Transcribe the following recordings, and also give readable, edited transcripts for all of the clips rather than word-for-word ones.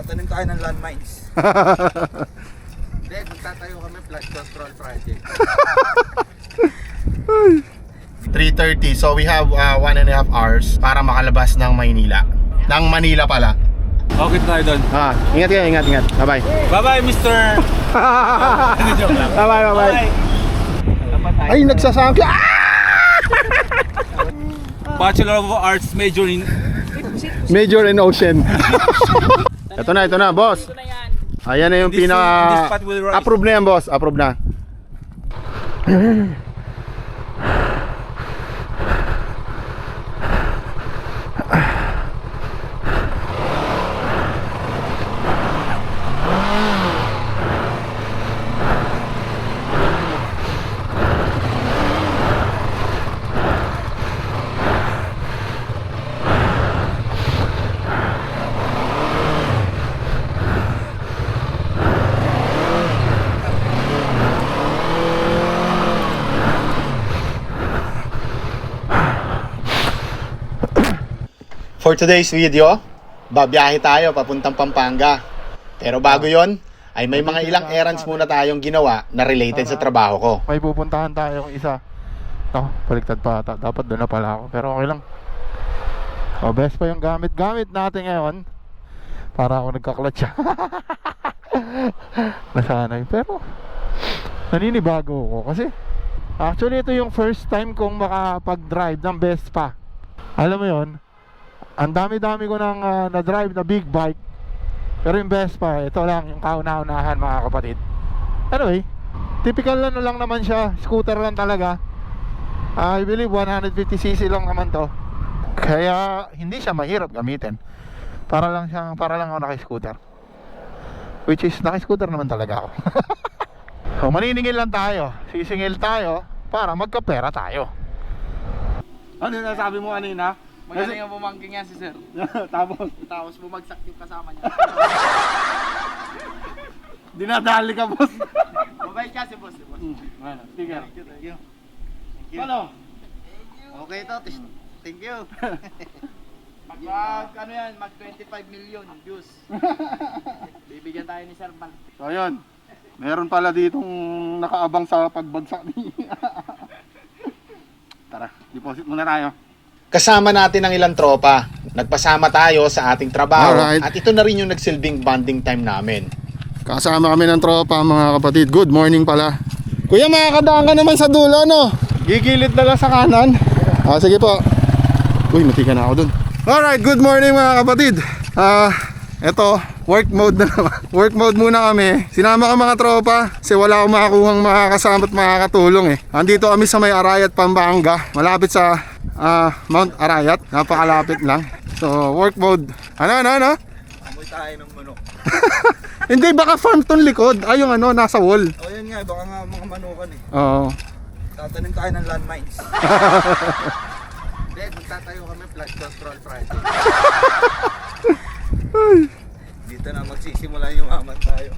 Tatanim tayo ng landmines. Hindi, magtatayo kami flood control project. 3:30, so we have 1.5 hours para makalabas ng Maynila. Ng Manila pala. Okay tayo doon. Ingat kayo, ingat. Bye-bye. Bye-bye, Mr. Joke lang. Bye-bye. Ay, nagsasangkla! Bachelor of Arts major in... Major in Ocean. Ito na, boss. Ayan na yung This spot will rise. Approve na yan, boss. Approve na. For today's video, babiyahe tayo papuntang Pampanga. Pero bago yon, ay may mga ilang errands muna tayong ginawa na related sa trabaho ko. May pupuntahan tayo yung isa. Baliktad pa ata. Dapat doon na pala ako. Pero okay lang. Best pa yung gamit natin ngayon. Para ako nagka-clutch. Nasanay. Pero naninibago ko kasi actually ito yung first time kong makapag-drive ng Vespa. Alam mo yon, ang dami-dami ko nang na-drive na big bike. Pero yung Vespa, ito lang yung kauna-unahan mga kapatid. Anyway, typical lang naman siya. Scooter lang talaga. I believe 150cc lang naman to. Kaya hindi siya mahirap gamitin. Para lang ako naka-scooter. Which is naka-scooter naman talaga ako. So maniningil lang tayo. Sisingil tayo para magkapera tayo. Ano yung nasabi mo kanina? Magaling ang bumangking yan si sir. Tapos bumagsak yung kasama niya. Dinadali ka, boss. Mabait ka si boss. Sige. Thank you. Ano? Okay to, thank you. Mag 25 million views. Bibigyan tayo ni Sir Mal. So ayun, meron pala ditong nakaabang sa pagbagsak ni Tara, deposit muna tayo. Kasama natin ang ilang tropa. Nagpasama tayo sa ating trabaho. Alright. At ito na rin yung nagsilbing bonding time namin. Kasama kami ng tropa mga kapatid. Good morning pala. Kuya, makakadaan ka naman sa dulo, no? Gigilid na lang sa kanan. Sige po. Uy, matika na ako dun. Alright, good morning mga kapatid. Eto, work mode na naman. Work mode muna kami. Sinama ko mga tropa kasi wala akong makakuhang makakasama at makakatulong eh. Andito kami sa may Arayat, Pampanga. Malapit sa Mount Arayat. Napakalapit lang. So, work mode. Ano? Amoy tayo ng manok. Hindi, baka farm tong likod. Ay, yung nasa wall. O yan nga, baka nga mga manukan eh. Oo. Tatanim tayo ng landmines. Hindi, magtatayo kami flood control project. Dito na magsisimula yung aman tayo.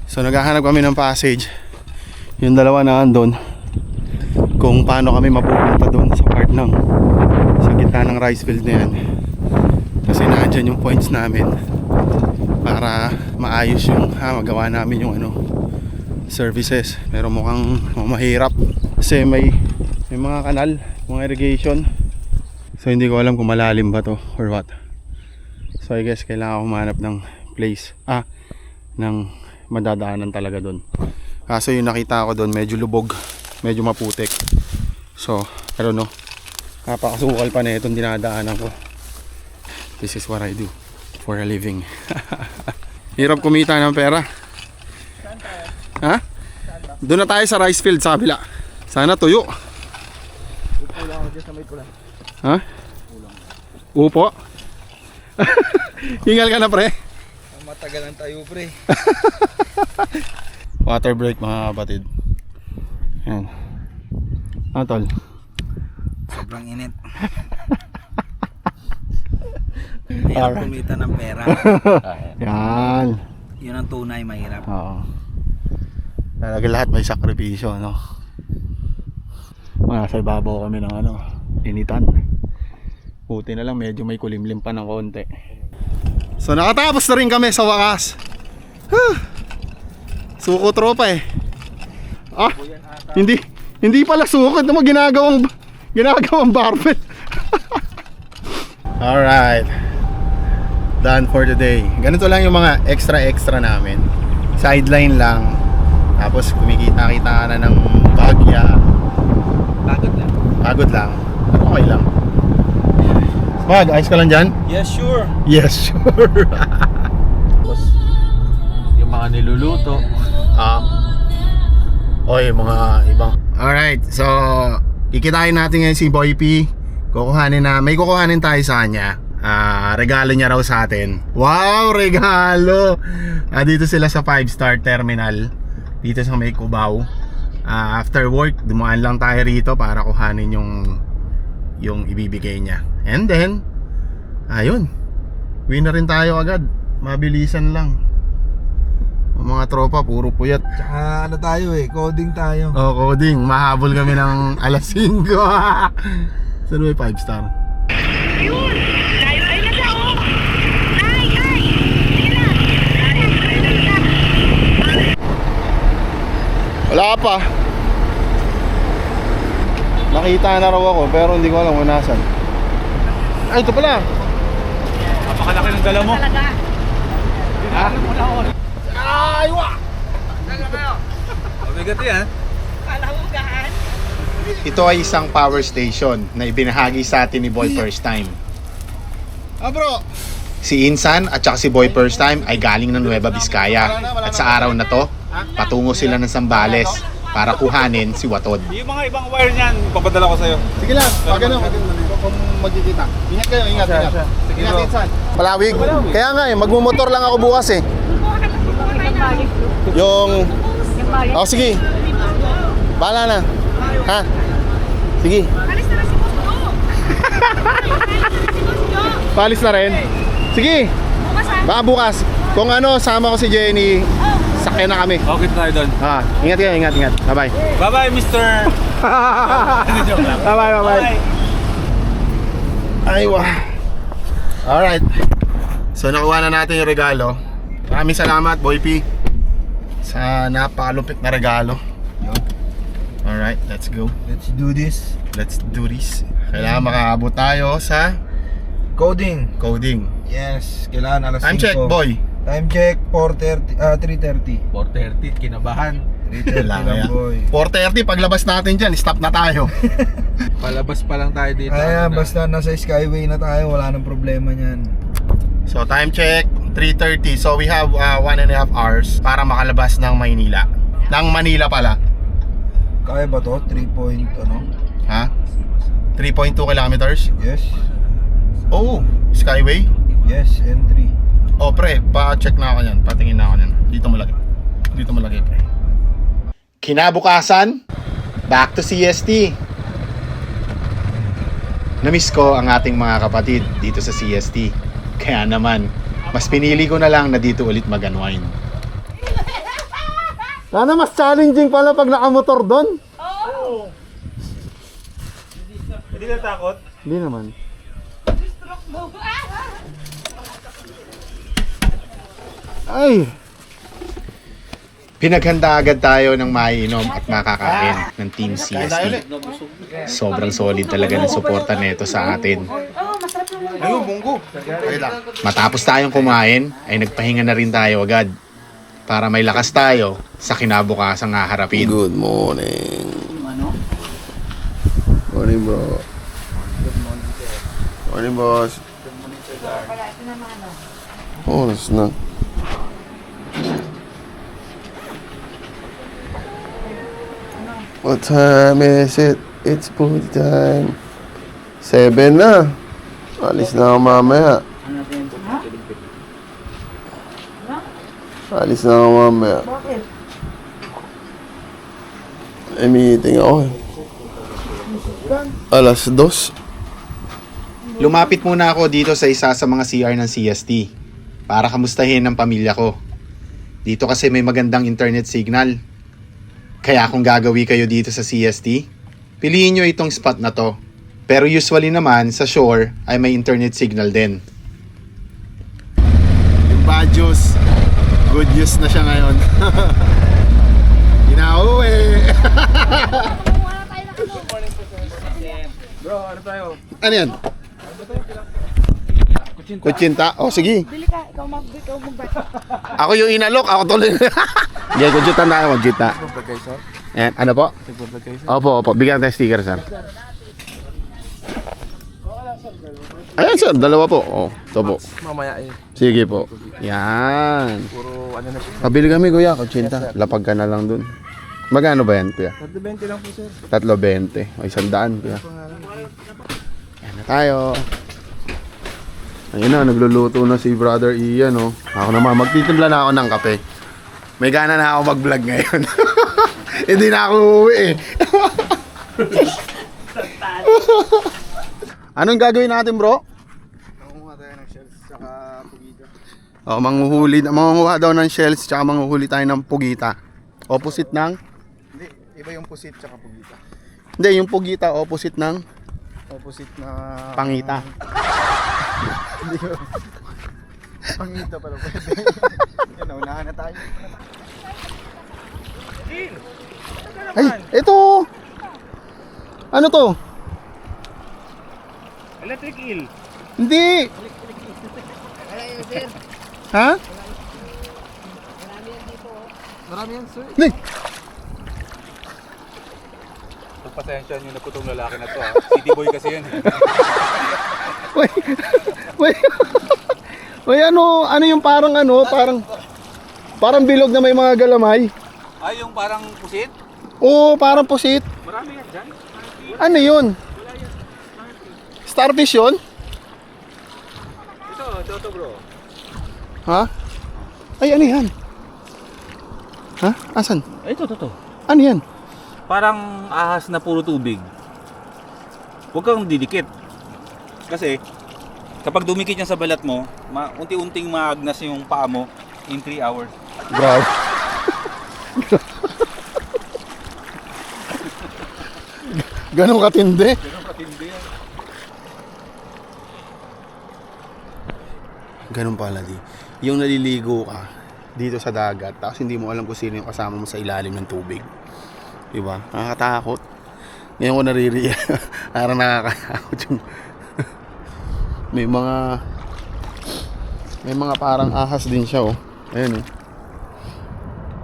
So naghahanap kami ng passage. Yung dalawa na andun, kung paano kami mapupunta doon sa part ng sa gitna ng rice field na yan. Kasi nandyan yung points namin para maayos yung magawa namin yung services. Pero mukhang mahirap kasi may mga kanal, mga irrigation. So hindi ko alam kung malalim ba to or what. So I guess kailangan ko humanap ng place ng madadaanan talaga doon. Kaso yung nakita ko doon medyo lubog, medyo maputik. So I don't know, napakasukal pa na itong dinadaanan ko. This is what I do for a living. Hirap kumita ng pera. Saan tayo? Ha? Doon na tayo sa rice field sa kabila. Sana tuyo. Upo lang ako dyan sa may kulan. Ha? Upo. Hingal ka na pre. Matagalan tayo pre. Water break mga kapatid. Yan. Tol? Sobrang init. Mahirap kumita ng pera. Yan. Yun ang tunay, mahirap. Oo. Talaga lahat may sakripisyo, no? Nasa ibabaw kami ng initan. Buti na lang medyo may kulimlim pa ng konti. So nakatapos na rin kami sa wakas. Suko tropa eh. Hindi pala suko, ito mo ginagawang barbell. Alright, done for the day. Ganito lang yung mga extra namin. Sideline lang. Tapos kumikita-kita ka na ng bagya. Pagod lang. Okay lang. Mag, ayos ka lang dyan? Yes, sure. Yes, sure. Yung mga niluluto. Oy, mga ibang. Alright, so kikitain natin ngayon si Boy P. May kukuhanin tayo sa kanya. Regalo niya raw sa atin. Wow, regalo! Dito sila sa 5-star terminal. Dito sa may Cubao. After work, dumaan lang tayo rito para kuhanin yung ibibigay niya. And then, ayun. Uwi na rin tayo agad. Mabilisan lang. Ang mga tropa, puro puyat. Tsaka ano tayo coding tayo. Coding. Mahabol kami ng alas 5. Saan may 5-star? Ayun! Tayo ay na siya, oh! Ay! Sige na! Wala pa. Nakita na raw ako pero hindi ko alam kung nasan. Ay, ito pala. Napakalaki ng dala mo. Talaga. Ay, wa! Mabigat yan. Kala mo gaan. Ito ay isang power station na ibinahagi sa atin ni Boy First Time. Bro. Si Insan at saka si Boy First Time ay galing ng Nueva Vizcaya. At sa araw na to, patungo sila ng Zambales para kuhanin si Watod. Yung mga ibang wire niyan, papadala ko sa'yo. Sige lang, pag ano, kung magkikita. Ingat kayo, ingat. Ingat, Insan. Palawig. Kaya nga magmumotor lang ako bukas eh. Yung... sige. Bahala na. Ha? Sige. Alis na si Boss Jo! Palis na rin. Sige. Bukas ha? Baka bukas. Kung ano, sama ko si Jenny. Sakyan na kami. Okay tayo doon. Ingat kayo, ingat. Bye-bye. Bye-bye, Mr. Joke lang. Bye-bye. Ay, wah. Alright. So, nakuha na natin yung regalo. Maraming salamat, Boy P. Sa napakalupit na regalo. Alright, let's go. Let's do this. Kailangan makaabot tayo sa Coding. Yes, kailangan alas 5. time check, boy. Time check, 3:30. 4:30, kinabahan. 3:30 lang, boy. 4:30, paglabas natin dyan, stop na tayo. Palabas pa lang tayo dito. Kaya basta nasa Skyway na tayo, wala nang problema niyan. So, time check, 3:30. So, we have 1.5 hours para makalabas ng Maynila. Ng Manila pala. Kaya ba to? 3 point ano? Ha? 3.2 kilometers? Yes. Oh, Skyway? Yes, entry. Oh, pre, pa-check na ako yan. Patingin na ako yan. Dito malagay, pre. Kinabukasan, back to CST. Namiss ko ang ating mga kapatid dito sa CST. Kaya naman, mas pinili ko na lang na dito ulit mag-unwind. Sana mas challenging pala pag nakamotor doon. Oo! Hindi ka takot? Hindi naman. Ay! Pinaghanda agad tayo ng maiinom at makakain ng Team CST. Sobrang solid talaga ng suporta nito sa atin. Oo, masarap naman. Ayun, bunggo. Okay lang. Matapos tayong kumain, ay nagpahinga na rin tayo agad para may lakas tayo sa kinabukasang haharapin. Good morning. Morning, bro. Morning, boss. Oras na. What time is it? It's food time. 7 na. Alis na ako mamaya. Alis na ako mamaya. Bakit? May meeting ako eh. Alas 2. Lumapit muna ako dito sa isa sa mga CR ng CST para kamustahin ang pamilya ko. Dito kasi may magandang internet signal. Kaya kung gagawi kayo dito sa CST, piliin nyo itong spot na to. Pero usually naman sa shore ay may internet signal din. bad news. Good news na siya ngayon. Inauwi. Bro, ano tayo? Ano yan? Kutsinta? Oh, sige. Bili ka, ikaw mag-buy. Ako yung inalok, ako tuloy. Hindi, kutsinta tayo, kutsinta. Ayan, ano po? Opo, bigyan tayo sticker, sir. Ayan, sir, dalawa po. Oh, ito po. Mamaya eh. Sige po. Yan. Puro ano na siya. Pabili kami, kuya, kutsinta. Lapag ka na lang dun. Magkano ba yan, kuya? 20 lang po sir. 320. O, 100, kuya. Yan na tayo. Ayun na, nagluluto na si Brother Ian, oh. Ako naman, magtitimpla na ako ng kape. May gana na ako mag-vlog ngayon. Hindi na ako uuwi eh. Anong gagawin natin, bro? Nangunguha tayo ng shells tsaka pugita. Oh, manguha daw ng shells tsaka manguhuli tayo ng pugita. Opposite ng? Hindi, iba yung pusit tsaka pugita. Hindi, yung pugita opposite ng Opposite na... pangita. Hindi ko. Pangita pala pwede. Yan, unahan na tayo. Ay, ito! Ano to? Electric eel. Hindi! Ha? Marami yan sir. Hindi! Pagpasensya nyo na po itong lalaki na to ha. City boy kasi yan. Wait, wait. Wait, ano yung parang parang bilog na may mga galamay. Ay, yung parang pusit? Oo, parang pusit. Marami yan dyan. Ano yun? Starfish yun? Ito bro. Ha? Ay, ano yan? Ha? Asan? Ay, ito. Ano yan? Parang ahas na puro tubig. Huwag kang didikit. Kasi, kapag dumikit yan sa balat mo, unti-unting maagnas yung paa mo in 3 hours. Grabe. Ganun katindi? Ganun katindi yan. Ganun pala di. Yung naliligo ka dito sa dagat, tapos hindi mo alam kung sino yung kasama mo sa ilalim ng tubig. Diba? Nakakatakot. Ngayon ko naririya. Parang nakakatakot yung may mga parang ahas din siya, oh. Ayun, oh.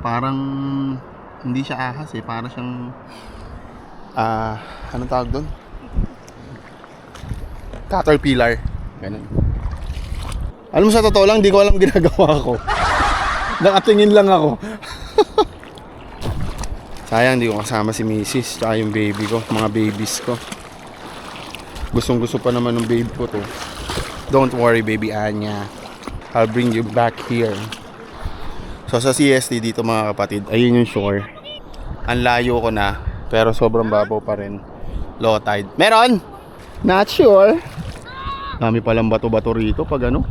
Parang hindi siya ahas eh, parang siyang anong tawag doon? Caterpillar. Ganun. Alam mo, sa totoo lang, di ko alam ginagawa ko. Nakatingin lang ako. Sayang, di ko kasama si Mrs. Tsaka yung baby ko, mga babies ko. Gustong gusto pa naman ng baby ko to. Don't worry, baby Anya. I'll bring you back here. So sa CST dito mga kapatid, ayun yung shore. Ang layo ko na, pero sobrang babaw pa rin. Low tide. Meron? Not sure. Dami palang bato-bato rito pag ano.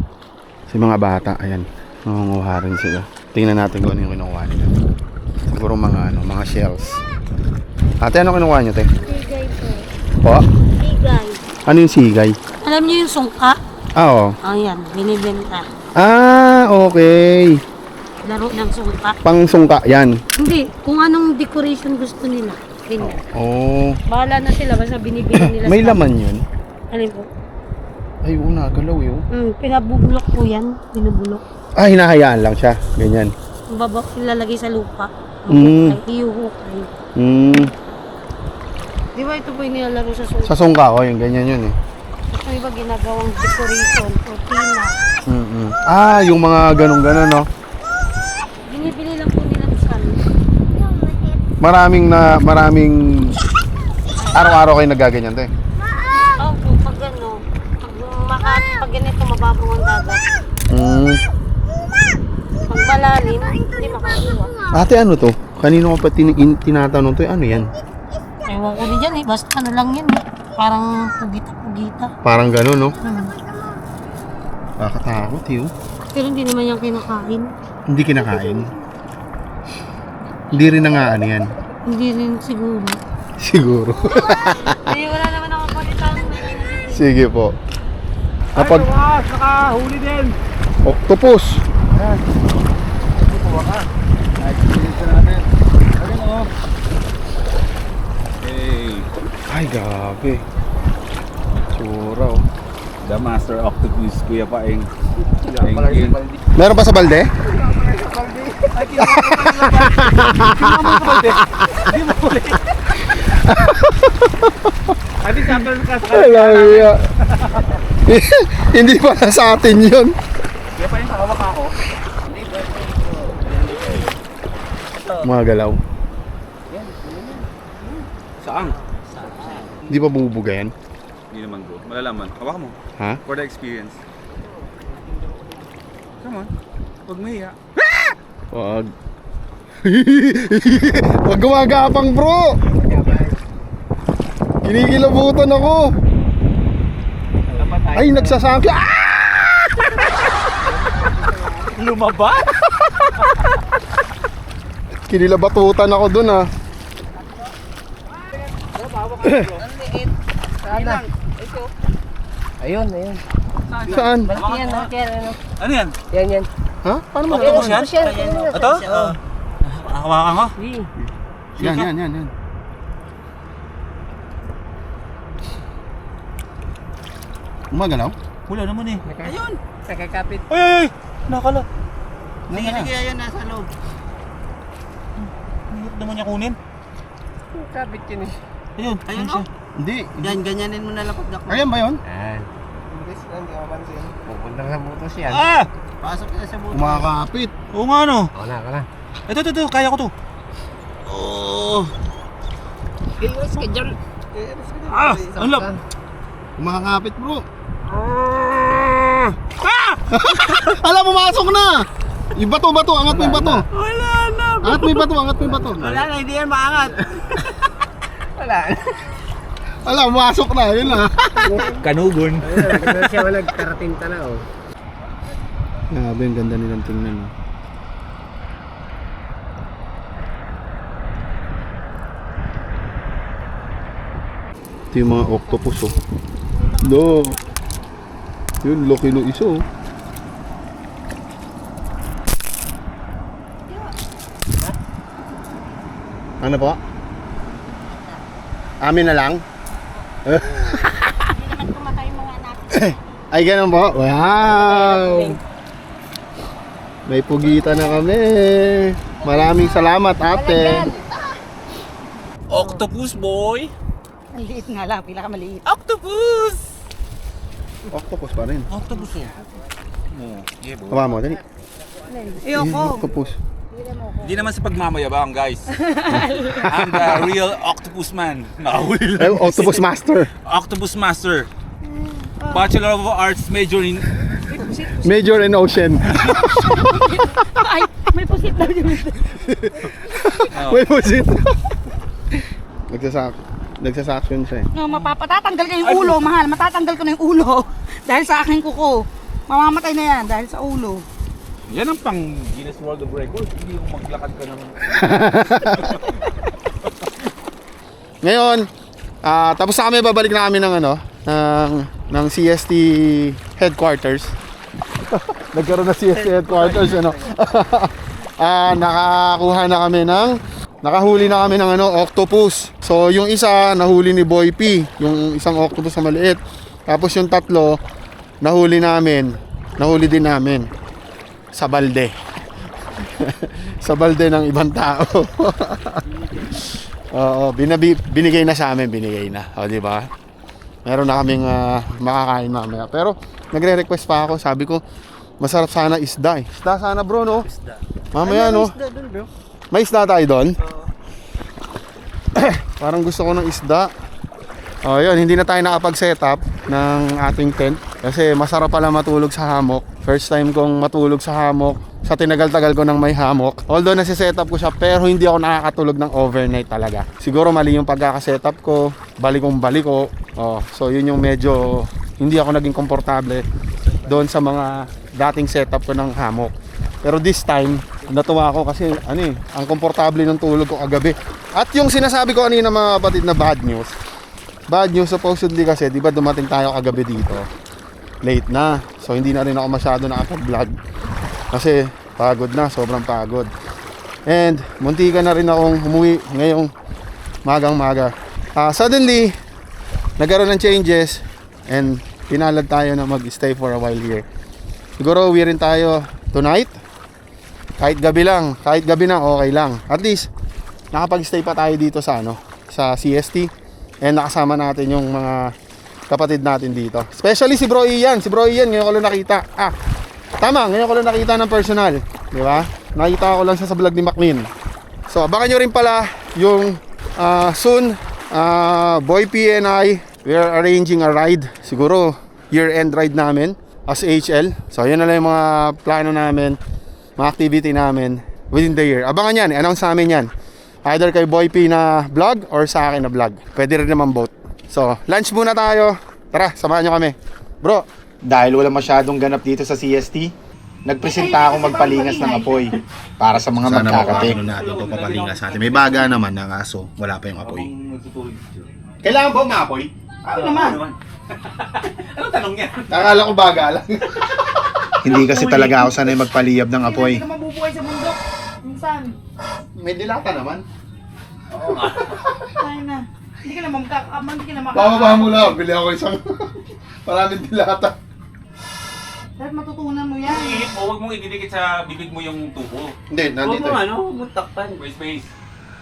Si mga bata, ayan. Nangunguha rin sila. Tingnan natin kung ano yung kinukuha nila. Siguro mga shells. Ate, ano kinukuha nyo, te? Sigay po. Po? Sigay. Ano yung sigay? Alam niyo yung sungka? Ah, oo. Ayan, binibenta. Ah, okay. Laro ng sungka. Pang sungka, yan. Hindi, kung anong decoration gusto nila. Ganyan. Oh. Bahala na sila, basta binibili nila. May sa- laman yun? Alin po? Ay, una, galaw yun. Pinabubulok po yan. Binubulok. Ah, hinahayaan lang siya. Ganyan. Ilalagay sa lupa. Mm. Ay, iuhukay. Di ba ito po yung nilalaro sa sungka? Sa sungka ko, yung ganyan yun eh. Ito iba ginagawang decoration, cortina. Ah, yung mga ganun-ganon, no? Binibili lang po nila sa Maraming araw-araw kayo nagaganyan, te. Oo po, pag ano, pag ganito mababaw ang dagat. Pag malalim, hindi makakuha. Ate, ano to? Kanino ko pa tinatanong to? Ano yan? Ewan ko din dyan eh, basta ano lang yan eh. Parang pugita-pugita. Parang ganun, no? Nakakatakot, yun. Pero hindi naman yan kinakain. Hindi kinakain. Hindi rin nangaan yan. Hindi rin siguro. Siguro. Ay, wala naman ako palitan. Sige po. Kapag Nakahuli din. octopus. Yan. Kuha ka. Ay, dito natin. Ayun o. Hey, Ay, grabe. Tsura oh. the master octopus, Kuya Paeng. Thank Pala you. sa baldi. Meron pa sa balde? Ay, kinuha ko pa sa baldi. Hindi mo ulit. Adi sample ka sa Ay, hindi pala sa atin yun. Kuya Paeng, hawak ako. Mga galaw. Saan? Hindi pa bumubuga yan? Hindi naman bro. Malalaman. Hawak mo. Ha? For the experience. Come on. Huwag mahiya. Wag. Wag gumagapang bro. Kinikilabutan ako. Ay, nagsasangkla. Ah! Lumabas? Kinilabatutan ako dun ah. Sana. Ayun, ayun. Saan? Malaki yan, ano. Ano yan? Yan. Ha? Paano mo? Octopus yan? Yan. Ito? Hawakan ko? Yan. Umagalaw? Wala naman eh. Ayun. Nakakapit. Ay! Nakala. Hindi kaya yan nasa loob. Hirap naman niya kunin. Kapit yun eh. Ayun. Ayun oh. Hindi. Yan, ganyanin mo na lang pag ako. Ayan ba yun? Yan. Bilis lang, di ka mapansin. Pupunta sa butos yan. Ah! Pasok na sa butos. Kumakapit. Oo nga no. Ako na. Ito. Kaya ko to. Oh. Iwas ka dyan. Ah! Ang lap. Kumakapit bro. Ala, pumasok na! Yung bato, angat mo yung bato. Wala na. Angat mo yung bato. Wala na, hindi yan maangat. Wala. Ala, pumasok na, yun na. Kanugon. Ayun, siya wala karatinta na oh. Grabe, ang ganda nilang tingnan. Oh. Ito yung mga octopus oh. No. Yun, laki no isa oh. Ano po? Amin na lang? Ay, ganun po? Wow! May pugita na kami. Maraming salamat, ate. Octopus boy. Ang liit nga lang, pinakamaliit. Octopus! Octopus pa rin. Octopus oh. Yeah, bro. Kawa mo, dali. Ayoko. Octopus. Hindi naman sa pagmamayabang, guys. I'm the real octopus man. Nakahuli Ay, lang. Octopus Master. Octopus master. Bachelor of Arts major in... Major in Ocean. Ay, may pusit daw yun. May pusit. Nagsasaksyon siya eh. No, matatanggal ko yung ulo, mahal. Matatanggal ko na yung ulo. Dahil sa aking kuko. Mamamatay na yan dahil sa ulo. Yan ang pang Guinness World of Records. Hindi yung maglakad ka ng... Ngayon, tapos na kami, babalik na kami ng ng CST headquarters. Nagkaroon na CST headquarters, ano. Nakahuli na kami ng octopus. So, yung isa nahuli ni Boy P, yung isang octopus na maliit. Tapos yung tatlo nahuli din namin sa balde. Sa balde ng ibang tao. Oo, binigay na sa amin, O, di ba? Meron na kaming makakain mamaya. Pero nagre-request pa ako, sabi ko, masarap sana isda eh. Isda sana bro, no? Isda. Mamaya, no? Isda dun, bro. May isda tayo doon? Parang gusto ko ng isda. O, yun, hindi na tayo nakapag-set up ng ating tent. Kasi masarap pala matulog sa hammock. First time kong matulog sa hammock. Sa tinagal-tagal ko ng may hammock. Although nasi-set up ko siya, pero hindi ako nakakatulog ng overnight talaga. Siguro mali yung pagkaka-set up ko. Baliko. So yun yung medyo hindi ako naging komportable doon sa mga dating setup ko ng hammock. Pero this time, natuwa ako kasi ang komportable ng tulog ko kagabi. At yung sinasabi ko kanina mga kapatid na bad news. Bad news supposedly kasi, di ba dumating tayo kagabi dito. Late na. So hindi na rin ako masyado nakapag-vlog. Kasi pagod na, sobrang pagod. And muntikan na rin akong umuwi ngayong magang-maga. Suddenly, nagkaroon ng changes and pinalad tayo na mag-stay for a while here. Siguro uwi rin tayo tonight. Kahit gabi na okay lang. At least nakapag-stay pa tayo dito sa sa CST and nakasama natin yung mga kapatid natin dito. Especially si Bro Ian. Si Bro Ian ngayon ko lang nakita. Ngayon ko lang nakita ng personal, di ba? Nakita ko lang siya sa vlog ni Maclean. So abangan nyo rin pala yung soon Boy P and I, we are arranging a ride. Siguro year-end ride namin as HL. So yun na lang yung mga plano namin, mga activity namin within the year. Abangan yan, announce sa amin yan. Either kay Boy P na vlog or sa akin na vlog. Pwede rin naman both. So lunch muna tayo. Tara, samahan nyo kami. Bro, Dahil wala masyadong ganap dito sa CST, nagpresenta ako magpalingas ng apoy para sa mga magkakape. natin ito papalingas natin. May baga naman na kaso wala pa yung apoy. Kailangan ba umapoy? Ano naman? Anong tanong yan? Nakala ko baga lang. Hindi kasi talaga ako sanay magpaliyab ng apoy. Hindi ka mabubuhay sa bundok. Minsan. May dilata naman. Tayo na. Hindi ka naman Bababa mo lang, bili ako isang maraming dilata. Dapat matutunan mo yan. Ihit mo, huwag mong ididikit sa bibig mo yung tubo. Hindi, nandito. Space.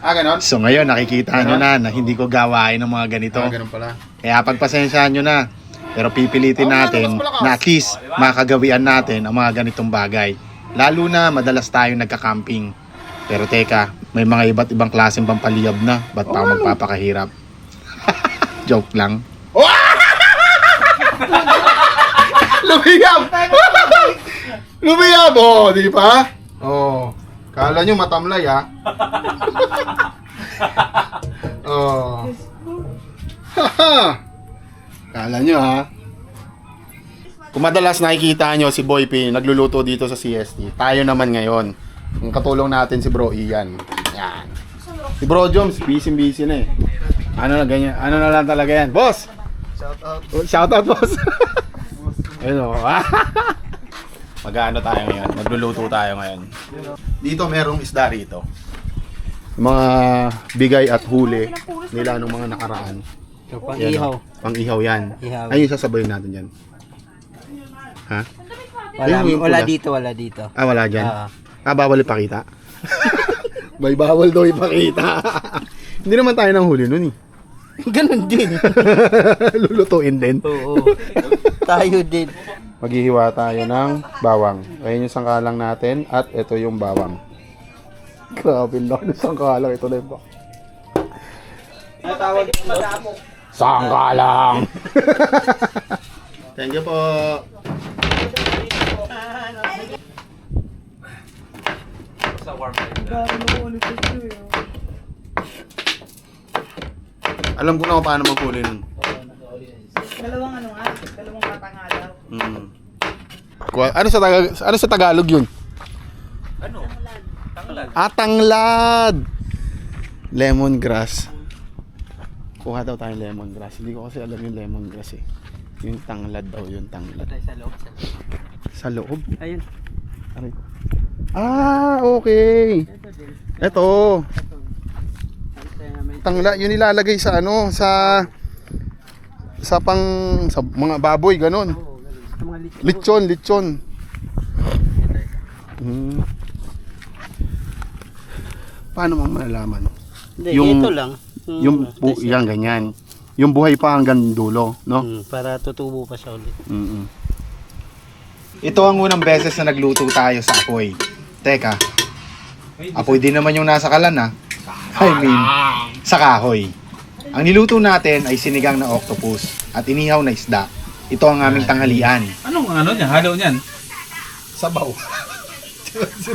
Ganon? So ngayon nakikita nyo na hindi ko gawain ng mga ganito. Ganon pala. Kaya pagpasensyahan nyo na. Pero pipilitin natin na at least makagawian natin ang mga ganitong bagay. Lalo na madalas tayong nagka-camping. Pero teka, may mga iba't ibang klaseng pampaliyab na. Ba't pa ako magpapakahirap? Joke lang. Lumiyab! Lumiyab! Oh, di ba? Oh. Kala nyo matamlay ha? Oh. Kala nyo ha? Kung madalas nakikita nyo si Boy P nagluluto dito sa CST, tayo naman ngayon. Ang katulong natin si Bro Ian. Yan. Si Bro Joms, busy na eh. Ano na ganyan? Ano na lang talaga yan? Boss! Shout out boss! Ayun o. Mag-ano tayo ngayon? Magluluto tayo ngayon. Dito merong isda rito. Mga bigay at huli nila nung mga nakaraan. Pang-ihaw. Pang-ihaw yan. Ayun, sasabayin natin yan. Ha? Wala dito. Ah, wala dyan? Bawal ipakita? May bawal daw ipakita. Hindi naman tayo nang huli nun eh. Ganon din. Lulutuin din. Oo. Tayo din. Maghihiwa tayo ng bawang. Ayun yung sangkalang natin at ito yung bawang. Grabe lang yung sangkalang. Ito na yung bawang. Sangkalang! Thank you po. Alam ko na kung paano maghuli nun. Dalawang katangalaw. Ano sa Tagalog yun? Ano? Tanglad. Tanglad! Lemongrass. Kuha daw tayong lemongrass. Hindi ko kasi alam yung lemongrass eh. Yung tanglad daw, yung tanglad. Sa loob. Sa loob? Ayun. Aray. Okay. Ito. Tanglad, yun nilalagay sa sa mga baboy, ganun. Lechon. Paano mo malalaman? Hindi, Yung- ito lang. Yan, ganyan. Yung buhay pa hanggang dulo, no? Para tutubo pa siya ulit. Ito ang unang beses na nagluto tayo sa apoy. Teka, apoy din naman yung nasa kalan ha. Sa kahoy. Ang niluto natin ay sinigang na octopus at inihaw na isda. Ito ang aming tanghalian. Anong niyan? Halo niyan? Sabaw.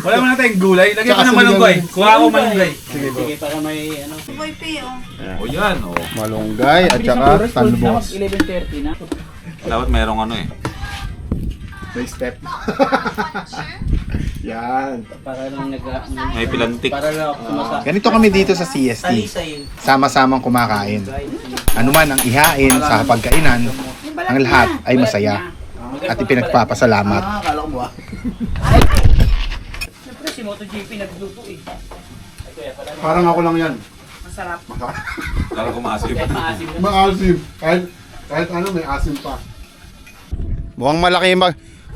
Wala mo na tayong gulay. Lagyan ko ng malunggay. Kuha ko malunggay. Sige, para may ano. Boy P, O yan, o. Malunggay at saka talbos. 11:30 na. Dapat merong ano eh. May step. Yan. Para lang May pilantik. Para lang sumasa. Ganito kami dito sa CST. Talisay. Sama-samang kumakain. Ano man ang ihain sa pagkainan, ang lahat ay masaya at ipinagpapasalamat. Akala ko ba? si MotoGP nagluto eh. Parang ako lang yan. Masarap. Parang kumasim. Maasim na. Maasim. Kahit ano, may asim pa.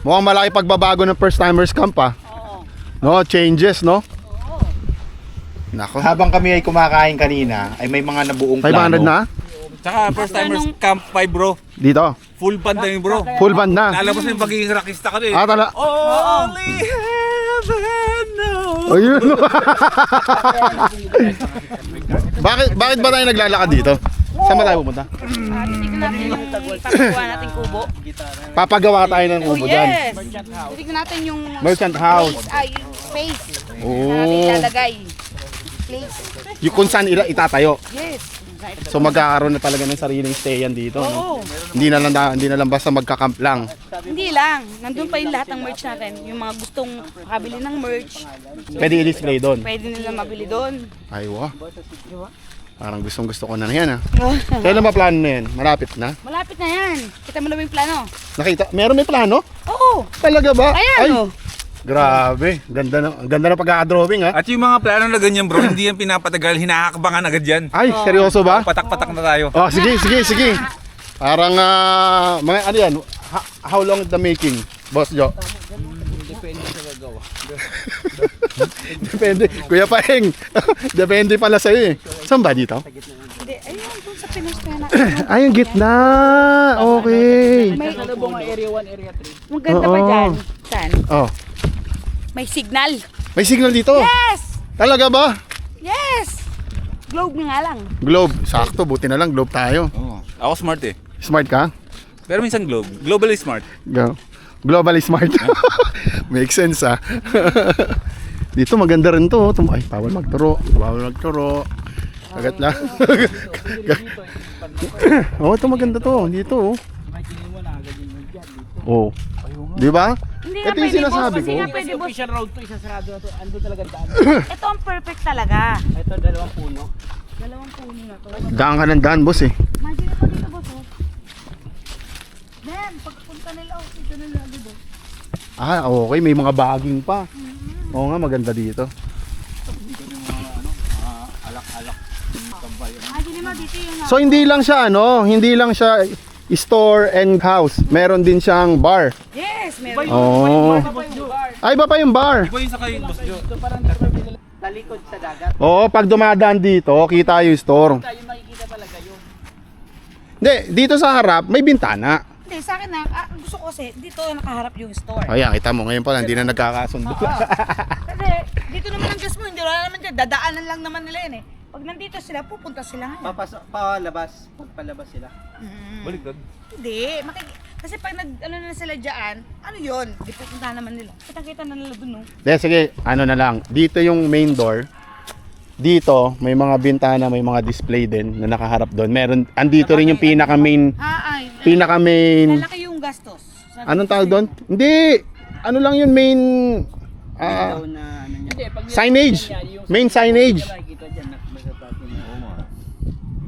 Mukhang malaki pagbabago ng first timers camp ah. Oo. No, changes, no? Nako. Habang kami ay kumakain kanina, ay may mga nabuong 500 plano. na? Tsaka first timers camp 5 bro. Dito. Full band na yun bro. Full band na. Lalabas na yung pagiging rockista ka rin. Ah, tala. Only heaven knows. Ayun. bakit ba tayo naglalakad dito? Saan ba tayo pupunta? Titignan natin yung papagawa nating kubo. Papagawa tayo ng kubo dyan. Yes! Titignan natin yung Merchant house. yung space na Oo. natin ilalagay. Place. Yung kung saan itatayo. Yes. So magkakaroon na talaga ng sariling stayan dito. No? Oo. Hindi na lang basta magka-camp lang. Hindi lang. Nandun pa yung lahat ng merch natin. Yung mga gustong makabili ng merch, Pwede i-display doon. pwede nila mabili doon. Ay, wow. Parang gustong gusto ko na yan ah. Kailan ba plano na yan? Malapit na? Malapit na yan. Kita mo na ba yung plano? Nakita? Meron may plano? Oo. Talaga ba? Ayan Ay, o. grabe. Ang ganda ng pagkakadrawing ah. At yung mga plano na ganyan bro, hindi yan pinapatagal, hinahakbangan agad yan. Ay, seryoso ba? Patak-patak na tayo. Oh, sige. Parang mga ano yan? How long is the making, Boss Jo? Depende sa gagawa. Depende. Kuya Paeng. Depende pala sa'yo eh. Saan ba dito? Hindi. Ayun, dun sa Pinos na yan. Ay, yung gitna. Okay. May area 1, area 3. Ang ganda pa Oo. dyan. Saan? Oh. May signal. May signal dito. Yes! Talaga ba? Yes! Globe nga lang. Globe. Sakto. Buti na lang. Globe tayo. Oo. Ako smart eh. Smart ka? Pero minsan globe. Globally smart. Go. Globally smart. Makes sense ah. Dito maganda rin to. Ay, bawal magturo. Agad lang. Oh, ito maganda to. Dito oh. Oh. Di ba? Hindi Ito yung sinasabi ko. Hindi nga pwede, boss. Official road to, isasarado na to. Ando talaga daan. Ito ang perfect talaga. Ito, 2 puno. Dalawang puno na to. Daan ka ng daan, boss eh. Imagine na pa dito, boss. Oh. Man, pagpunta nila, dito nila agad. Ah, okay. May mga baging pa. Oo nga, maganda dito. Imagine mo, dito yung... So hindi lang siya store and house. Meron din siyang bar. Yes, meron. Oh. Ay, iba pa yung bar. Iba yung sa kay Boss Jo. Ito parang talikod sa dagat. Oo, pag dumadaan dito, kita yung store. Tayo makikita talaga yun. Hindi, dito sa harap, may bintana. Hindi, sa akin na, gusto ko kasi, dito nakaharap yung store. Ayan, kita mo, ngayon pala, hindi na nagkakasundo. Kasi, dito naman ang gas mo, hindi wala naman dyan, dadaanan lang naman nila yun eh. Pag nandito sila, pupunta sila nga. Palabas. Pagpalabas sila. Baliktad. Hindi, kasi pag ano na sila dyan, ano yun? Di pupunta naman nila. Kita-kita na nila dun, no? Hindi, sige, ano na lang. Dito yung main door. Dito, may mga bintana, may mga display din na nakaharap doon. Andito rin yung pinaka-main, Lalaki yung gastos. anong tawag doon? Hindi, ano lang yun, main, Hindi, pag signage. Main signage. nakikita dyan, nakasapati na.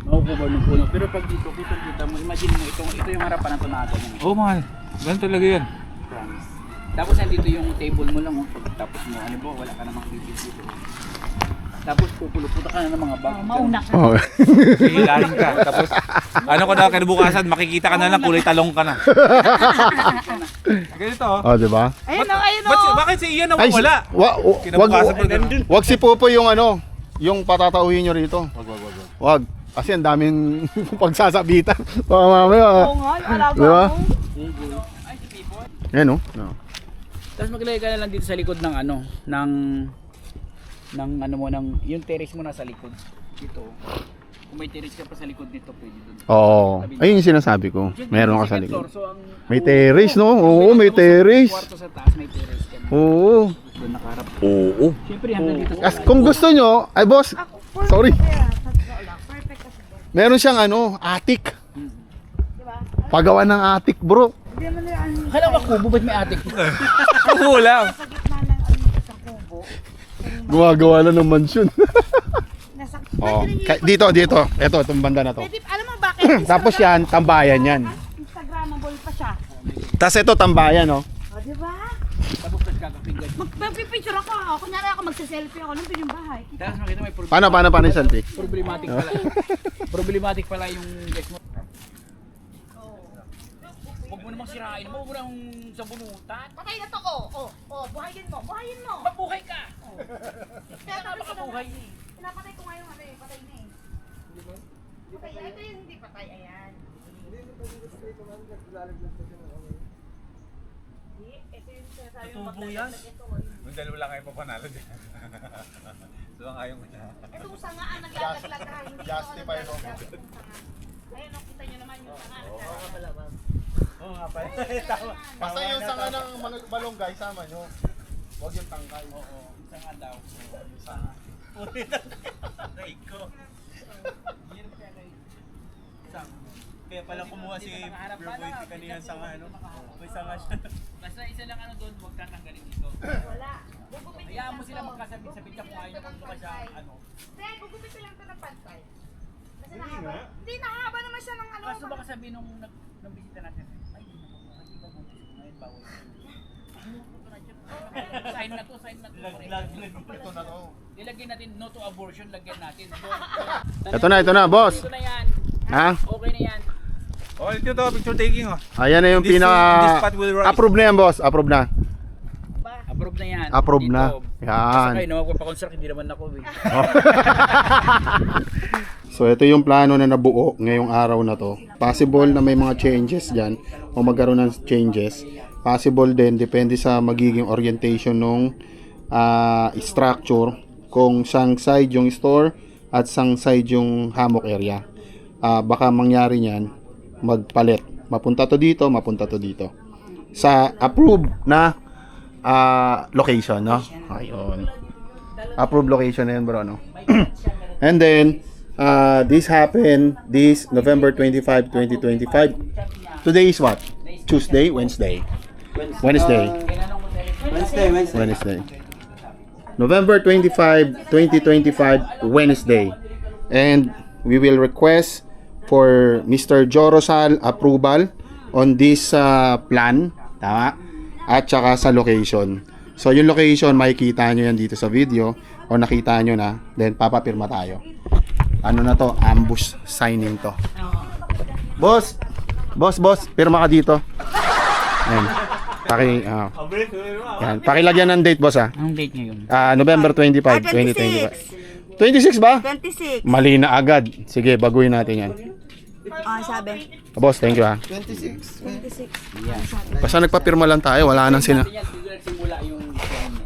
Makukubar ng puno. Pero pag dito, kita mo, imagine mo, ito yung harapan ng tunado mo. Oh man, ganun talaga yan. Promise. Tapos nandito yung table mo lang, oh. Tapos mo, ano ba, wala ka namang bibig dito. Tapos pupulo-puta ka na ng mga bag. Mauna ka. Oh. Hihilahin ka. Tapos, ano ka na kinabukasan, makikita ka na lang, kulay talong ka na. Ganito oh. Oh, di ba? Ayun o, ayun o. Bakit si Ian nawawala? Wag Kinabukasan pa rin. wag si Popo yung yung patatauhin nyo rito. Wag. Kasi ang daming pagsasabitan. Baka mamaya. Oo nga, alaga Diba? ko. Yan oh. No. Tapos maglagay ka na lang dito sa likod ng yung terrace mo nasa likod. Dito. Kung may terrace ka pa sa likod dito, pwede doon. Oo. Ayun yung sinasabi ko. Meron ka sa Second floor, likod. so ang May terrace, no? Oo, may terrace. kwarto sa taas, may terrace ka na. Oo. Doon nakaharap. Oo. Siyempre, hanggang dito sa As, kung gusto nyo, ay boss, sorry. Perfect kasi. Meron siyang attic. Pagawa ng attic, bro. Hindi naman nila ano. Akala ko kubo, ba't may atik? Wala. Sa gitna lang ang isang kubo. Gumagawa na ng mansion. Nasa... Oh, dito. Ito, itong banda na to. Pwede, alam mo bakit? Tapos yan, tambayan yan. Instagramable pa siya. Tapos ito, tambayan, no? O, diba? Tapos nagkakapinggan. Magpipicture ako, kunyari ako magsa-selfie ako, nandun yung bahay. Tapos makita may Paano yung selfie? problematic pala. Problematic pala yung deck mo. Huwag mo namang sirain mo, huwag mo namang sabunutan. Patay na to ko. Buhayin mo. Mabuhay ka! Kaya Kaya makabuhay eh. pinapatay ko nga yung ano eh, patay na eh. Patay, ito yung hindi patay, ayan. Ito yung sinasabi yung Tubo yan? ito. Yung dalawa lang kayo papanalo dyan. So ang ayaw mo na. Itong sanga ang naglalaglag ha, hindi ito ang naglalaglag. Itong sanga. Ayun, kita nyo naman yung sanga. Naglalaglag. Oo nga pala. Tama. Basta yung sanga ng malunggay, sama nyo. Huwag yung tangkay. Oo, isang nga daw. Isang Iko. Kaya pala kumuha si Pure Boy kanina sa ano. May sanga siya. Basta isa lang ano doon, huwag tatanggalin dito. Wala. Gugupitin Hayaan mo sila magkasabit-sabit ka kung ayaw mo kasi ano. Hindi, gugupitin lang ito ng pantay. Kasi nahaba. Hindi, nahaba naman siya ng ano. Kaso baka sabihin nung bisita natin, ay, hindi ba mo ngayon bawal. Sign na to. Ito na to. Nilagyan natin no to abortion, lagyan natin. Ito na, boss. Ito na yan. Ha? Okay na yan. Oh, ito to, picture taking oh. Ayan na yung This pinaka... spot will rise. Approve na yan, boss. Approve na. Approve na yan. Approve na. Dito. Yan. Basta kayo na magpapakonstruct, hindi naman ako eh. So ito yung plano na nabuo ngayong araw na to. Possible na may mga changes dyan o magkaroon ng changes. Possible din, depende sa magiging orientation ng structure, kung sang side yung store at sang side yung hammock area. Baka mangyari niyan, magpalit. Mapunta to dito, mapunta to dito. Sa approved na location, no? Ayun. Approved location na yun, bro, no? And then, this happened this November 25, 2025. Today is what? Tuesday, Wednesday. Wednesday. November 25, 2025, Wednesday. And we will request for Mr. Jorosal approval on this plan. Tama? At saka sa location. So yung location, makikita nyo yan dito sa video o nakita nyo na. Then papapirma tayo. Ano na to? Ambush signing to. Boss, pirma ka dito. Ayan. Yan. Pakilagyan ng date, boss, ha? Anong date ngayon? November 25, 2025. 26 ba? 26. Mali na agad. Sige, baguhin natin yan. Sabi. Boss, thank you, ha. 26. Basta nagpapirma lang tayo, wala nang Yan, siguro nagsimula yung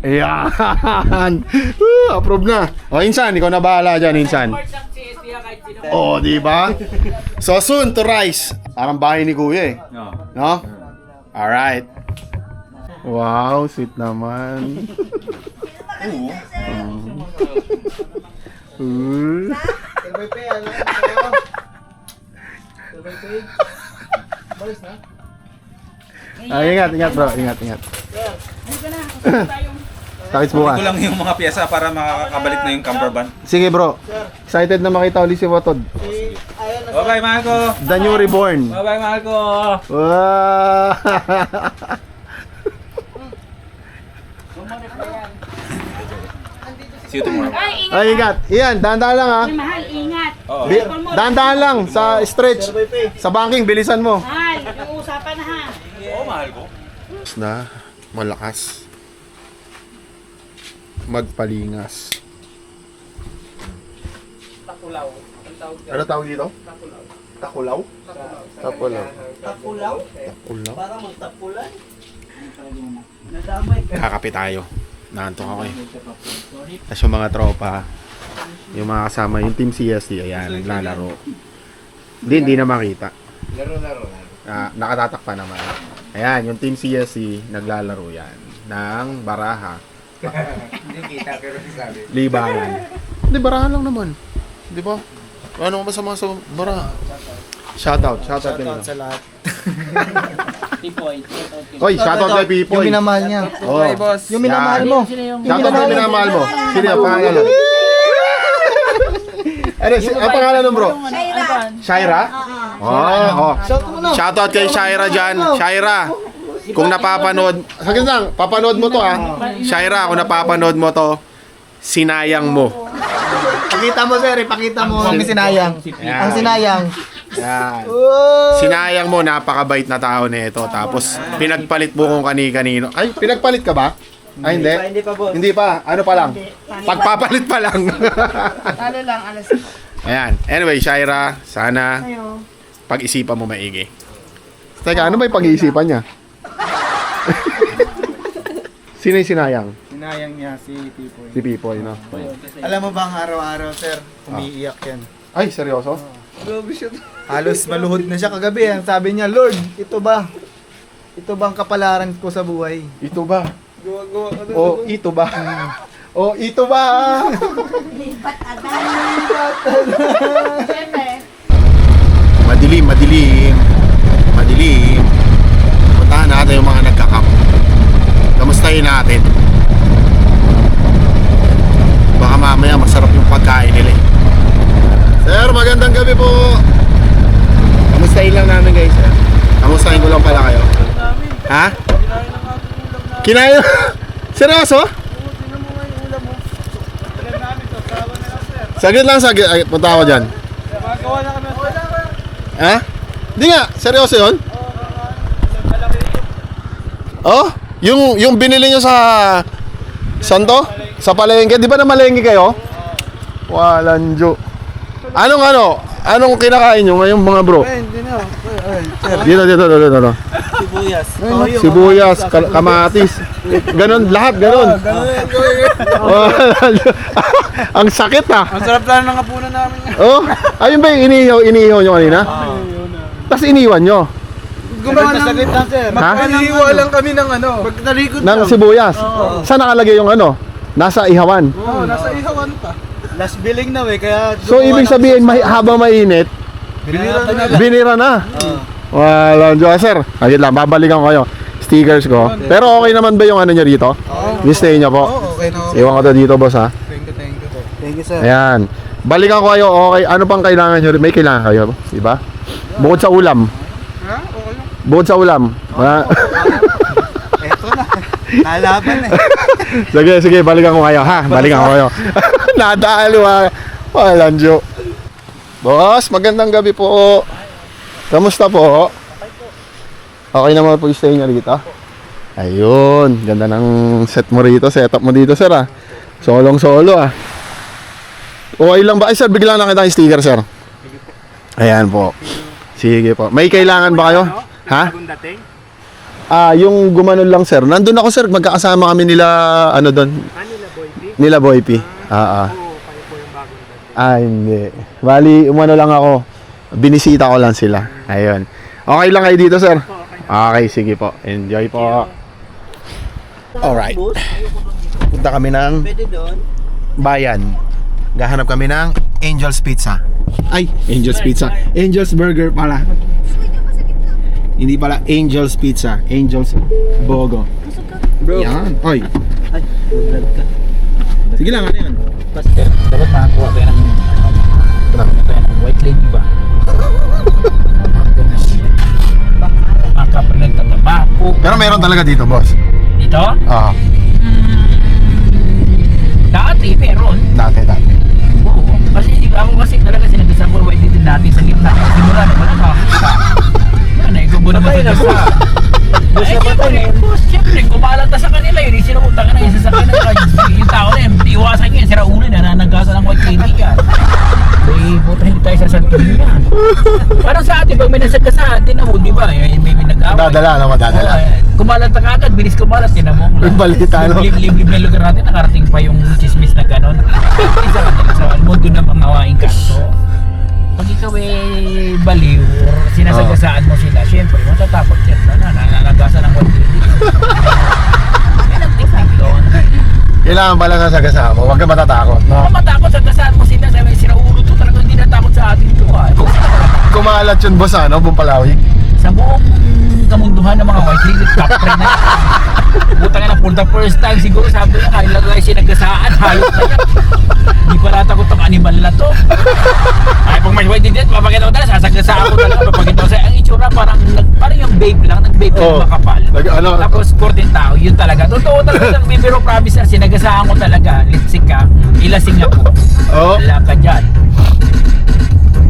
Ayan. Approve na. O, Insan, ikaw na bahala dyan, Insan. O, di ba? So, soon to rise. Parang bahay ni Kuya, eh. No. No? Alright. Wow, sweet naman. LVP, ano tayo? LVP? Balis na? Ingat, bro. Ingat. Takits bukas. Ito lang yung mga pyesa para makakabalik na yung camper van. Sige, bro. Excited na makita ulit si Watod. Bye-bye, mahal ko! The new reborn. Bye-bye, mahal ko! Wow. See you tomorrow. Ay, ingat. Iyan, dahan-dahan lang, ha. Mahal, ingat. Oo. Dahan-dahan lang sa stretch. Sa banking, bilisan mo. Mahal, yung usapan na ha. Oo, mahal ko. Na malakas magpalingas. Takulaw. Ano tawag dito? Takulaw. Takulaw. Takulaw? Takulaw. Para magtapulan? Kakape tayo. Naantok ako, eh. Tapos yung mga tropa, yung mga kasama, yung team CST, ayan, naglalaro. Hindi na makita. Laro. Nakatatak pa naman. Ayan, yung team CSC naglalaro yan ng baraha. Hindi kita pero sabi. Libangan. Hindi, baraha lang naman. Di ba? Ano masama sa baraha? Shoutout Shoutout kanina. sa lahat. Pipoy. Oy, shoutout kay Pipoy. Yung minamahal niya. Oh. Yung minamahal mo. Shoutout kay minamahal mo. Sino ang pangalan? Ano, ang pangalan mo, bro? Shaira? Oh. Shout mo na. Shoutout kay Shaira dyan. Shaira. kung napapanood, saglit lang, papanood mo to Shaira, kung napapanood mo to, sinayang mo. Pakita mo, sir. Ipakita mo ang sinayang. Ang sinayang. Yan. Sinayang mo, napakabait na tao nito. Tapos, pinagpalit mo kung kani-kanino. Ay, pinagpalit ka ba? Ay, hindi. Hindi pa, boss. Hindi pa. Ano pa lang? Pagpapalit pa lang. Talo lang, alas. Ayan. Anyway, Shaira, sana pag-isipan mo maigi. Teka, ano ba yung pag-iisipan niya? Sino yung sinayang? Sinayang niya si Pipoy. Si Pipoy, no? Alam mo bang araw-araw, sir, umiiyak yan. Ay, seryoso? Halos maluhod na siya kagabi. Ang sabi niya, Lord, ito ba ang kapalaran ko sa buhay? Ito ba? O, ito ba? O, ito ba? Lipat agad. Siyempre. Madilim. Puntahan natin yung mga nagka-camp. Kamustahin natin. Baka mamaya masarap yung pagkain nila eh. Sir, magandang gabi po. Kamustahin lang namin guys. Kamustahin ko lang pala kayo. Ha? Kinain? Seryoso? Saglit lang, Ay, punta ako dyan. Ha? Hindi nga, seryoso yun? Oh, yung binili nyo sa Santo? Sa palengke? Di ba na malengke kayo? Walang jo. Anong kinakain nyo ngayong mga bro? Dito. Sibuyas, kamatis. Ganon, lahat ganon. Ang sakit Ang sarap lang ng hapunan namin. Oh, ayun ba yung inihaw nyo kanina? Tapos iniwan nyo? Gumawa ng saglit lang, sir. Magpanihiwa lang kami ng Pag nalikod Ng sibuyas? Saan nakalagay yung Nasa ihawan? Oo, nasa ihawan pa. Last billing na kaya... So, ibig sabihin, habang mainit, binira na. Walang Diyos, sir. Ayun lang, babalikan ko kayo. Stickers ko. Pero okay naman ba yung nyo rito? Yung stay nyo po? Oo, okay na. Iwan ko to dito, boss, ha? Thank you. Thank you, sir. Ayan. Balikan ko kayo, okay. Ano pang kailangan nyo? May kailangan kayo, diba? Bukod sa ulam. Ha? Okay lang. Bukod sa ulam. Eto na. Kalaban Sige, balikan ko kayo, ha? Balikan ko kayo. Nadalo, ha? Walang joke. Boss, magandang gabi po. Kamusta po? Okay naman po yung stay nyo rito? Ayun, ganda ng set mo rito, setup mo dito, sir, ha? Solong-solo, ha? Okay lang ba? Ay, sir, bigla lang kita yung sticker, sir. Ayan po. Sige po. May kailangan ba kayo? Ha? Yung gumanon lang, sir. Nandun ako, sir. Magkakasama kami nila, doon? Nila Boypi. Hindi. Bali, umano lang ako. Binisita ko lang sila. Ayun. Okay lang kayo dito, sir? Okay, sige po. Enjoy po. Alright. Punta kami ng bayan. Gahanap kami ng Angel's Pizza. Ay, Angel's Pizza. Angel's Burger pala. Hindi pala Angel's Pizza. Angel's Bogo. Yan. Oy. Sige lang, ano yun? Pastor, dapat makakuha kayo ng white lady ba? Makapalag na tabako. Pero meron talaga dito, boss. Dito? Oo. Dati, meron. Dati. Oo. Ako kasi talaga sinagasang ko white lady dati sa gitna. Simula na wala makakita. Ano, igubo naman sa gasa. Siyempre, kumalat na sa kanila yun. Sinumutang ka na yung sasakyan na yung tao na yun. Iwasan yun, sira ulo na nanagasan ng white lady yan. Buta hindi tayo sa santunin yan. Parang sa atin, pag may nasagasahan, tinan mo, di ba? May nag-away. Madadala. Kumalat na kagad, bilis kumalat, tinan mo. Yung balita, no? Liblib na lugar natin, nakarating pa yung chismis na gano'n. Isa ka sa mundo ng pangawaing kanto. Pag ikaw baliw, sinasagasaan mo sila, syempre, matatakot yan. Nananagasan ng white lady. Yan ang technique doon. Kailangan pala sasagasama mo. Huwag ka matatakot, no? Kung matakot sa gasaan mo sila, sabi, sinaulo to talaga, hindi natakot sa atin to. Kumalat yun, boss, Bumpalawig. Sa buong kamunduhan ng mga white lady, top 3 na. Butang na, for the first time siguro, sabi na, kailan tayo sinagasaan, hayop na yan. Hindi pa natakot ang animal na to. Ay, pag may white lady, papakita ko talaga, sasagasaan ko talaga, papakita ko sa'yo, ang itsura parang yung vape lang, nag-vape lang Oo. makapal. Tapos korte tao, yun talaga. Totoo talaga, nagbibiro promise na sinagasaan ko talaga. Lipstick ka, ilasing ako. Oo. Wala ka dyan.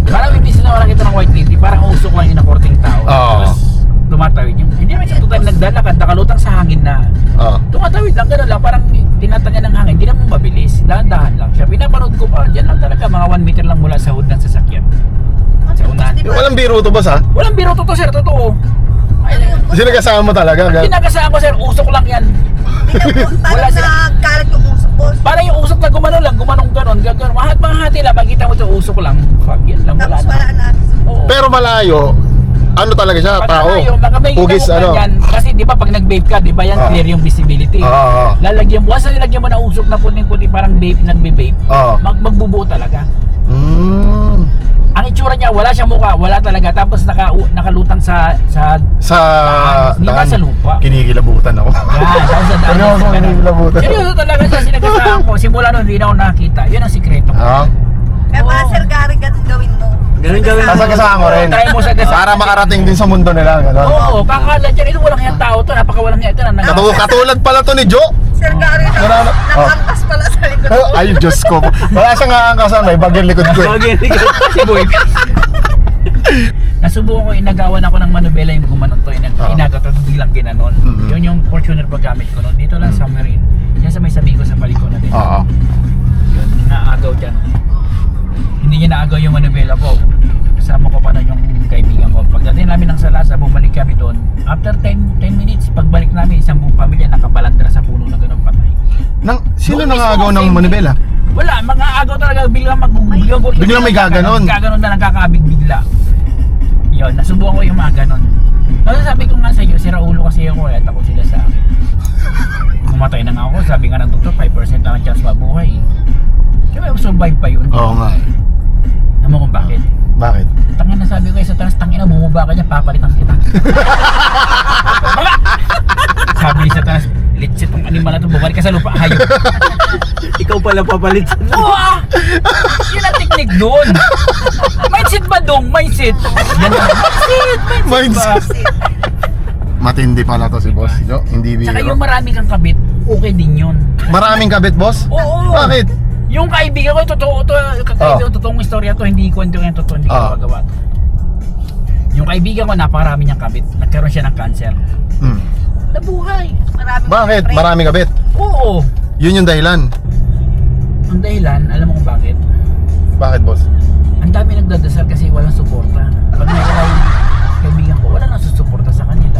Parang may piso na wala kita ng white lady, parang usok lang yun na korteng tao. Oo. Tapos tumatawid yung, hindi naman siya total nagdalakad, nakalutang sa hangin na. Oo. Tumatawid lang, gano'n lang, parang tinatangyan ng hangin, hindi naman mabilis, dahan-dahan lang siya. Pinapanood ko pa, dyan lang talaga, mga 1 meter lang mula sa hood ng sasakyan. Sa unahan. Walang biro to, boss, ha? Walang biro, totoo sir, totoo. Sinagasama mo talaga. Pinagasaan ko sir, usok lang yan. Wala Parang sila. nagkalat yung usok, boss. Parang yung usok na gumano lang, gumanong ganon, gano'n. Mga hati lang, pagkita mo ito, usok lang. Fuck, yan lang, wala Tapos na. wala na. Oo. Pero malayo, ano talaga siya, tao? Pagkakayo, baka may Hugis, ikaw ano? yan. Kasi di ba pag nag-vape ka, di ba yan Oo. clear yung visibility. Oo. Lalagyan mo, once na nilagyan mo na usok na puting-puti, parang vape, nagbe-vape, Oo. magbubuo talaga. Ang itsura niya, wala siyang mukha, wala talaga. Tapos nakalutang sa hindi ba sa lupa? Kinikilabutan ako. Yan, tapos sa daan. Seryoso, kinikilabutan. Seryoso talaga siya, sinagasaan ko. Simula nun, hindi na ako nakita. Yun ang sikreto. Oo. Kaya mga Sir Gary, ganun gawin mo. Ganun gawin mo. Sasagasaan ko rin. Try mo sa gasaan. Para makarating din sa mundo nila, gano'n. Oo, kakala dyan. Ito walang yung tao to, napakawalang yan. Ito na Katulad pala to ni Joe. Sir Gary, Narano- nakangkas pala sa likod mo. Ay, Diyos ko. Wala siyang aangkasan, may bagay likod ko. Si Boy. Nasubukan ko, inagawan ako ng manubela yung gumanon to. Inagatot, biglang ginanon. Mhm. Yun yung Fortuner paggamit ko nun. Dito lang sa Marine. Yan sa may sabi ko sa paliko na din. Oo. Yun, naagaw dyan. Hindi niya naagaw yung manubela ko. Kasama ko pa na yung kaibigan ko. Pagdating namin ng Salasa, bumalik kami doon. After 10 minutes, pagbalik namin, isang buong pamilya nakabalandra sa puno na gano'ng patay. Sino Doon nangagaw mismo, ng same manibela? Wala, mga agaw talaga, biglang magbubulong. Biglang may gaganon. Gaganon na nakakabig bigla. Yun, nasubukan ko yung mga ganon. Kasi sabi ko nga sa iyo, sira ulo kasi ako, kaya takot sila sa akin. Pumatay na nga ako, sabi nga ng doktor, 5% lang ang chance mabuhay. Kaya survive pa yun. Oo nga. Alam mo kung bakit? Bakit? Tangin na sabi ko sa taas, tangin na bumaba ka dyan, papalitan kita. Sabi niya sa taas, litsit tong animal na to, bumalik ka sa lupa, hayop. Ikaw pala papalit. Oo ah! Yun ang technique doon. Mindset ba dong? Mindset. Yan ang mindset. Matindi pala to si Boss Joe. Hindi Tsaka biro. yung marami kang kabit, okay din yun. Maraming kabit, boss? Oo. Bakit? Yung kaibigan ko, totoo to, kaibigan ko, totoong istorya to, hindi kwento yung totoo, hindi ko magawa to. Yung kaibigan ko, napakarami niyang kabit. Nagkaroon siya ng cancer. Nabuhay. Bakit? Maraming kabit. Oo. Yun yung dahilan. Ang dahilan, alam mo kung bakit? Bakit, boss? Ang dami nagdadasal kasi walang suporta. Pag nawala yung kaibigan ko, wala nang susuporta sa kanila.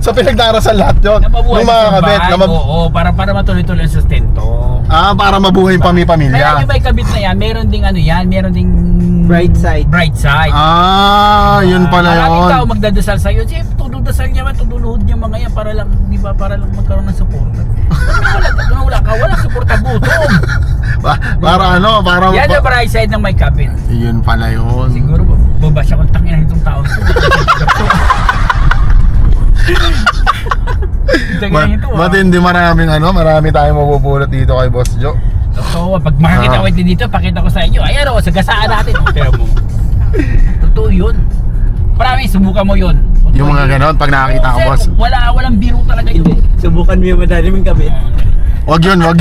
So pinagdarasal lahat yun? Na mabuhay Yung mga sa kabit? bahay, oo, para matuloy-tuloy ang sustento. Para mabuhay yung Kaya pamilya. yung may kabit na yan, meron ding ano yan, meron ding Bright side. Bright side. Yun pala Maraming yun. tao magdadasal sa'yo. Siya, tududasal niya man, tuduluhod niya mga yan para lang, di ba, para lang magkaroon ng suporta. Kung wala ka, walang suporta, gutom. Para ano? Para Yan yung bright side ng may kabit. Yun pala yun. Siguro, baba siya kung tangin itong tao to. Matindi, marami tayong mabubulot dito kay Boss Joe. Totoo, pag makakita ko ito dito, pakita ko sa inyo. Ayan o, sagasaan natin. Pero mo. Totoo yun. Promise, subukan mo yun. Totoo Yung mga yun. ganon, pag nakakita ko, Oo, boss. sir, walang biro talaga yun. Subukan mo yung madaliming kabit. Wag yun. Wag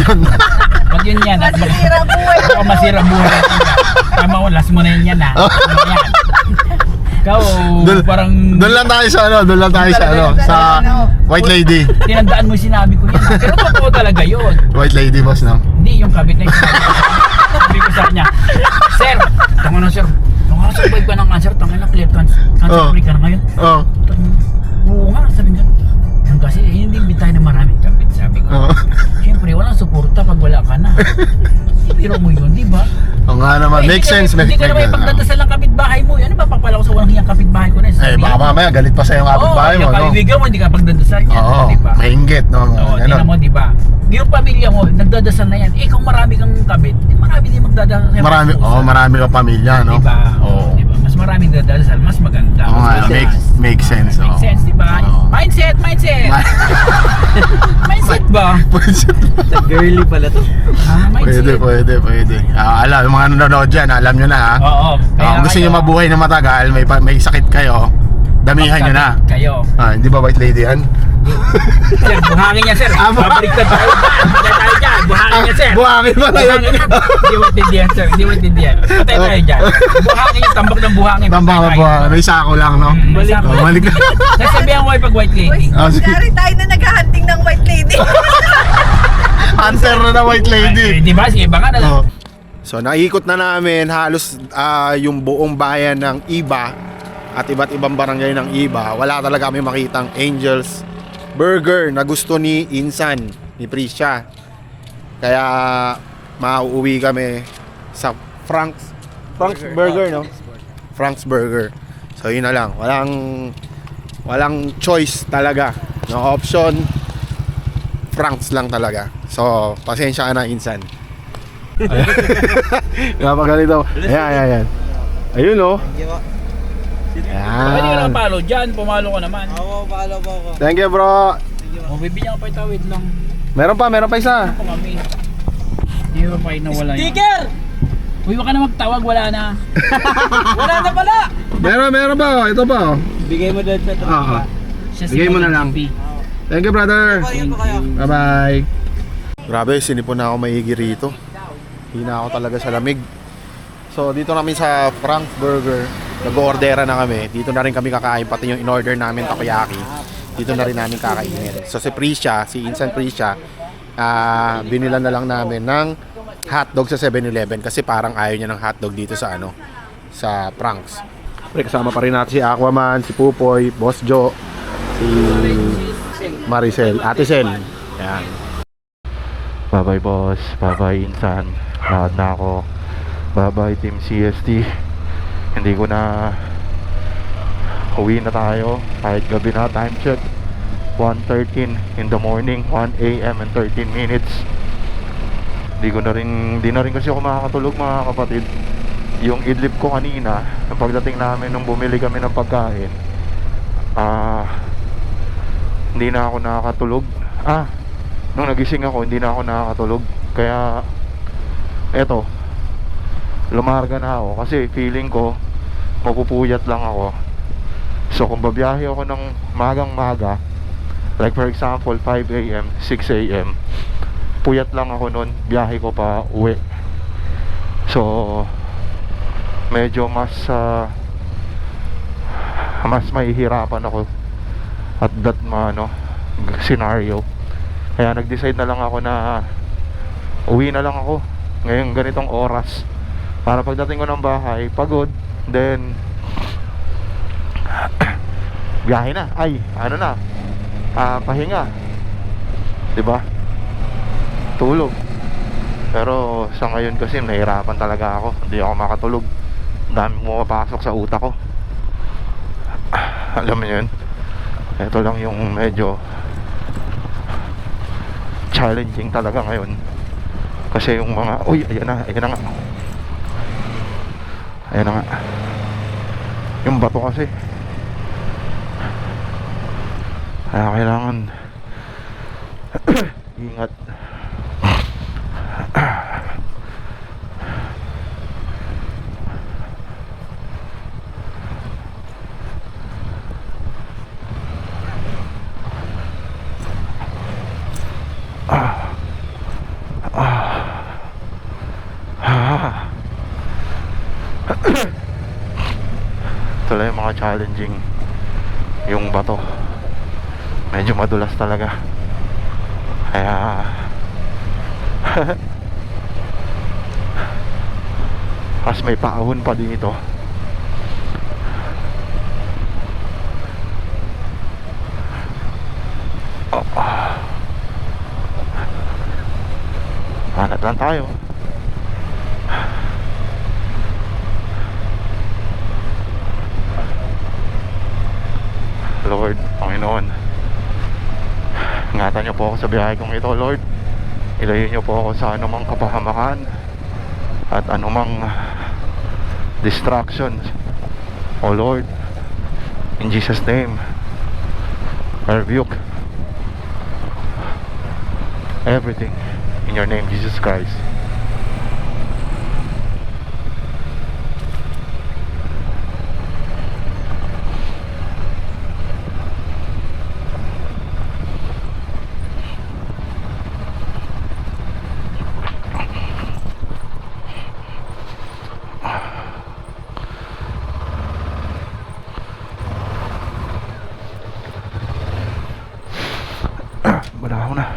yun yan. Masira buhay. Baka masira buhay natin yan. Tama mo, last mo na yun yan ha. Ano yan? Ikaw, parang Doon lang tayo sa sa White Lady. tinandaan mo yung sinabi ko yan. Pero totoo talaga yun. White Lady, boss, no? Hindi, yung kabit na yung sinabi ko. Sabi ko sa kanya, Sir, tango na sir, nakasurvive ka ng cancer, tango na clear cancer free ka na ngayon. Oo. Oo nga, sabi nga. Yan kasi, hindi tayo na maraming kabit, sabi ko. Siyempre, walang suporta pag wala ka na. Pero mo yun, di ba? Oo nga naman, make sense. Hindi ka naman ipagdadasal ng kapitbahay mo. Ano ba, papala ko sa walang hiyang kapitbahay ko na. Baka mamaya galit pa sa'yo yung kapitbahay mo, yung no? kaibigan mo, hindi ka pagdadasal niya. Oo, di ba? mahinggit, no? Oo, tingnan mo, di ba? Yung pamilya mo, nagdadasal na yan. Kung marami kang kabit, marami din magdadasal. Marami kang pamilya, no? Di ba? Oo. Di ba? Mas maraming dadasal, mas maganda. Oo nga, Mas make sense. Make oo. sense, di ba? Oo. Mindset! Mindset ba? Girly pala to. Mindset. Pwede. Alam, yung mga nanonood dyan, alam nyo na ha. Oo. Kung gusto nyo mabuhay na matagal, may sakit kayo, damihan nyo na. Kayo. Hindi ba white lady yan? Sir, buhangin niya, sir. Babaliktad tayo dyan. Patay tayo dyan. Buhangin niya, sir. Buhangin ba na yan? Di mo tindihan, sir. Di mo tindihan. Patay tayo dyan. Buhangin yung tambak ng buhangin. Tamba ka ba? May sako lang, no? Balik ka. Sasabihan ko ay pag white lady. Dari tayo na naghahunting ng white lady. Hunter na white lady. Di ba? Sige, baka na lang. So naikot na namin halos yung buong bayan ng Iba at iba't ibang barangay ng Iba. Wala talaga kami makitang Angel's Burger na gusto ni Insan, ni Prisha. Kaya mauuwi kami sa Frank's Burger, no? Frank's Burger. So yun na lang. Walang choice talaga. No option. Frank's lang talaga. So pasensya ka na, Insan. Napagalito. Ayan. Ayun, oh. Pwede ka lang palo dyan. Pumalo ka naman. Oo, paalo po ako. Thank you, bro. O, bibigyan ka pa itawid lang. Meron pa isa. Ako, mami. Di ba pa nawala yun? Sticker! Uy, wag ka na magtawag. Wala na. Wala na pala! Meron ba? Ito pa, oh. Bigay mo doon sa tropa. Bigay mo na lang. Thank you, brother. Ayun po kayo. Bye-bye. Grabe, sinipon na ako maigi rito. Hina ako talaga sa lamig. So, dito namin sa Frank's Burger. Nag-ordera na kami. Dito na rin kami kakain. Pati yung in-order namin takoyaki. Dito na rin namin kakainin. So, si Prisha, si Insan Prisha, binilan na lang namin ng hotdog sa 7-Eleven kasi parang ayaw niya ng hotdog dito sa sa Frank's. Kasama pa rin natin si Aquaman, si Pupoy, Boss Joe, si Maricel, Ate Sel. Yan. Bye-bye, boss. Bye-bye, Insan. Lakad na ako. Bye-bye, Team CST. Hindi ko na uwi na tayo. Kahit gabi na, time check 1:13 in the morning, 1 AM and 13 minutes. Di na rin kasi ako makakatulog, mga kapatid. Yung idlip ko kanina, pagdating namin nung bumili kami ng pagkain, hindi na ako nakakatulog. Nung nagising ako, hindi na ako nakakatulog. Kaya eto, lumarga na ako kasi feeling ko mapupuyat lang ako. So kung babiyahe ako ng magang-maga, like for example 5 AM, 6 AM, puyat lang ako nun, biyahe ko pa uwi. So medyo mas mahihirapan ako at that scenario. Kaya nag-decide na lang ako na uwi na lang ako ngayong ganitong oras para pagdating ko ng bahay pagod, then biyahe na, pahinga, diba, tulog. Pero sa ngayon kasi nahirapan talaga ako, hindi ako makatulog, dami pumapasok sa utak ko. Alam mo yun, ito lang yung medyo challenging talaga ngayon. Kasi yung mga, ayan na nga yung bato kasi, kaya kailangan ingat. Ito lang yung mga challenging, yung bato medyo madulas talaga, kaya as may paahon pa dito. Hanap lang tayo. Lord, Panginoon, ingatan niyo po ako sa biyahe kong ito, Lord. Ilayo niyo po ako sa anumang kapahamakan at anumang distractions Oh Lord, in Jesus' name, I rebuke everything in your name, Jesus Christ. Banaw na.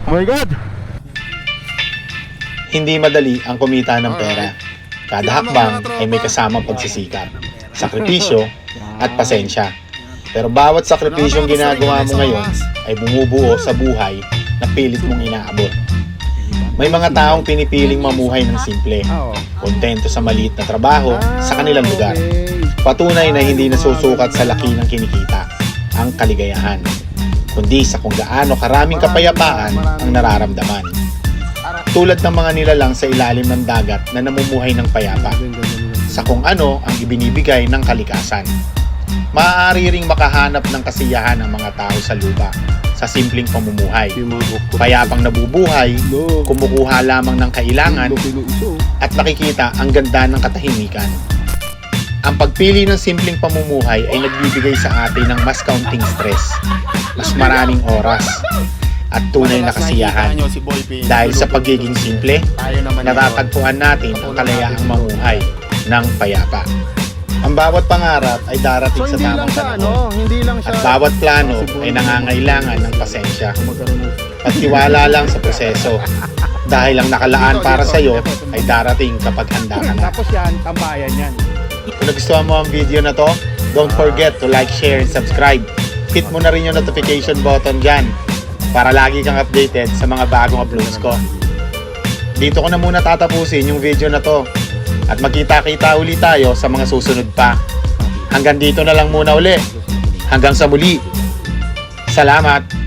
Oh my God! Hindi madali ang kumita ng pera. Kada hakbang ay may kasamang pagsisikap, sakripisyo at pasensya. Pero bawat sakripisyong ginagawa mo ngayon ay bumubuo sa buhay na pilit mong inaabot. May mga taong pinipiling mamuhay ng simple, kontento sa maliit na trabaho sa kanilang lugar. Patunay na hindi nasusukat sa laki ng kinikita ang kaligayahan, kundi sa kung gaano karaming kapayapaan ang nararamdaman. Katulad ng mga nilalang sa ilalim ng dagat na namumuhay ng payapa sa kung ano ang ibinibigay ng kalikasan. Maaari ring makahanap ng kasiyahan ang mga tao sa lupa sa simpleng pamumuhay. Payapang nabubuhay, kumukuha lamang ng kailangan at nakikita ang ganda ng katahimikan. Ang pagpili ng simpleng pamumuhay ay nagbibigay sa atin ng mas kaunting stress, mas maraming oras, at tunay na kasiyahan. Dahil sa pagiging simple, natatagpuan natin ang kalayaang mamuhay ng payapa. Ang bawat pangarap ay darating sa tamang panahon. At bawat plano ay nangangailangan ng pasensya. At tiwala lang sa proseso. Dahil ang nakalaan para sa iyo ay darating kapag handa ka na. Tapos yan, tambayan yan. Kung nagustuhan mo ang video na to, don't forget to like, share, and subscribe. Hit mo na rin yung notification button dyan para lagi kang updated sa mga bagong uploads ko. Dito ko na muna tatapusin yung video na to. At magkita-kita uli tayo sa mga susunod pa. Hanggang dito na lang muna uli. Hanggang sa muli. Salamat!